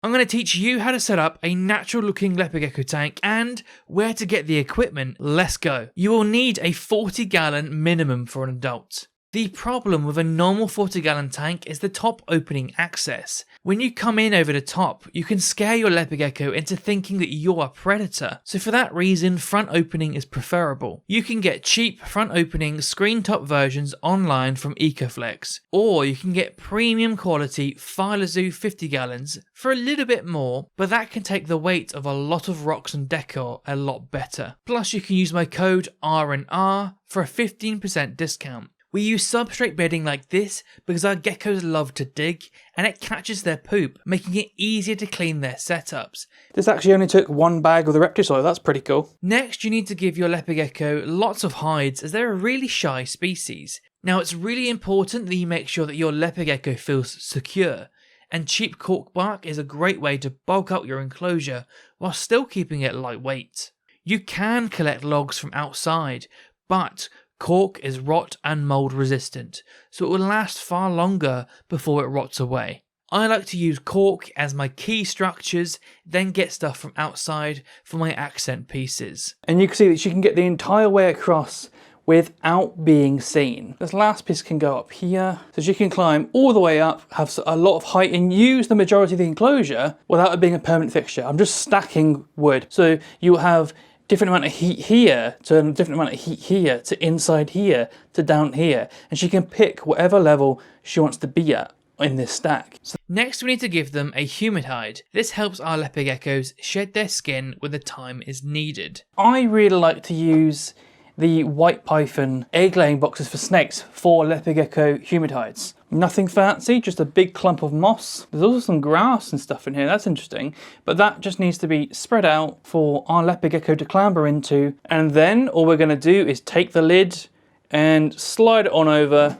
I'm going to teach you how to set up a natural looking leopard gecko tank and where to get the equipment. Let's go. You will need a 40-gallon minimum for an adult. The problem with a normal 40-gallon tank is the top opening access. When you come in over the top, you can scare your leopard gecko into thinking that you're a predator. So for that reason, front opening is preferable. You can get cheap front opening screen top versions online from Ecoflex, or you can get premium quality Phylazoo 50 gallons for a little bit more, but that can take the weight of a lot of rocks and decor a lot better. Plus you can use my code RNR for a 15% discount. We use substrate bedding like this because our geckos love to dig and it catches their poop, making it easier to clean their setups. This actually only took one bag of the reptile soil, that's pretty cool. Next, you need to give your leopard gecko lots of hides as they're a really shy species. Now it's really important that you make sure that your leopard gecko feels secure, and cheap cork bark is a great way to bulk up your enclosure while still keeping it lightweight. You can collect logs from outside, but cork is rot and mold resistant, so it will last far longer before it rots away. I like to use cork as my key structures, then get stuff from outside for my accent pieces. And you can see that you can get the entire way across without being seen. This last piece can go up here, so you can climb all the way up, have a lot of height and use the majority of the enclosure without it being a permanent fixture. I'm just stacking wood, so you have different amount of heat here to a different amount of heat here to inside here to down here, and she can pick whatever level she wants to be at in this stack. Next, we need to give them a humid hide. This helps our leopard geckos shed their skin when the time is needed. I really like to use the white python egg laying boxes for snakes for leopard gecko humid hides. Nothing fancy, just a big clump of moss. There's also some grass and stuff in here, that's interesting, but that just needs to be spread out for our leopard gecko to clamber into, and then all we're going to do is take the lid and slide it on over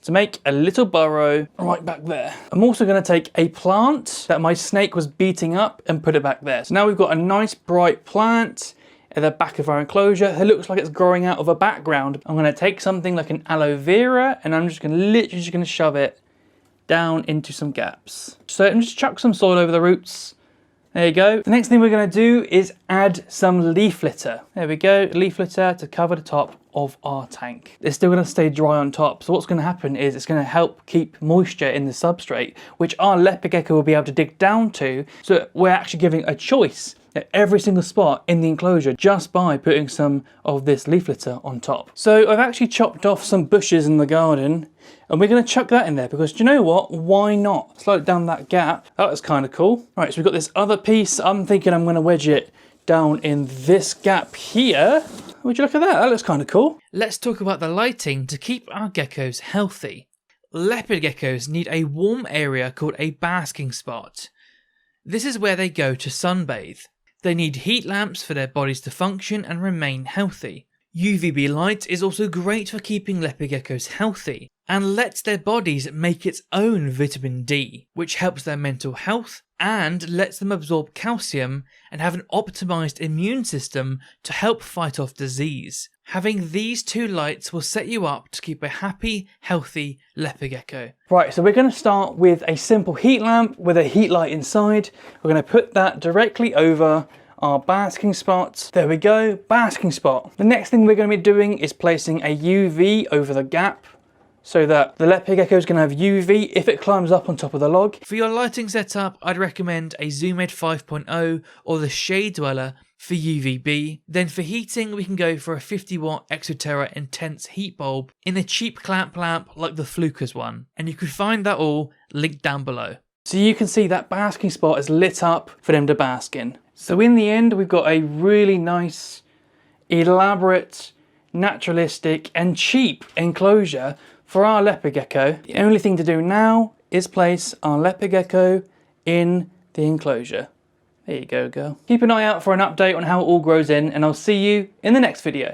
to make a little burrow right back there. I'm also going to take a plant that my snake was beating up and put it back there. So now we've got a nice bright plant at the back of our enclosure. It looks like it's growing out of a background. I'm going to take something like an aloe vera and I'm just going to literally shove it down into some gaps. So I'm just chuck some soil over the roots. There you go. The next thing we're going to do is add some leaf litter. There we go, leaf litter to cover the top of our tank. It's still going to stay dry on top, so what's going to happen is it's going to help keep moisture in the substrate, which our leopard gecko will be able to dig down to, so we're actually giving a choice at every single spot in the enclosure just by putting some of this leaf litter on top. So I've actually chopped off some bushes in the garden and we're going to chuck that in there because do you know what? Why not? Slide it down that gap. That was kind of cool. Right, so we've got this other piece. I'm thinking I'm going to wedge it down in this gap here. Would you look at that? That looks kind of cool. Let's talk about the lighting to keep our geckos healthy. Leopard geckos need a warm area called a basking spot. This is where they go to sunbathe. They need heat lamps for their bodies to function and remain healthy. UVB light is also great for keeping leopard geckos healthy and lets their bodies make its own vitamin D, which helps their mental health and lets them absorb calcium and have an optimized immune system to help fight off disease. Having these two lights will set you up to keep a happy, healthy leopard gecko. Right, so we're going to start with a simple heat lamp with a heat light inside. We're going to put that directly over our basking spot. There we go, basking spot. The next thing we're going to be doing is placing a UV over the gap so that the leopard gecko is going to have UV if it climbs up on top of the log. For your lighting setup, I'd recommend a ZoomEd 5.0 or the Shade Dweller for UVB. Then for heating, we can go for a 50 watt Exoterra Intense heat bulb in a cheap clamp lamp like the Fluker's one. And you can find that all linked down below. So you can see that basking spot is lit up for them to bask in. So in the end, we've got a really nice, elaborate, naturalistic and cheap enclosure for our leopard gecko. The only thing to do now is place our leopard gecko in the enclosure. There you go, girl. Keep an eye out for an update on how it all grows in, and I'll see you in the next video.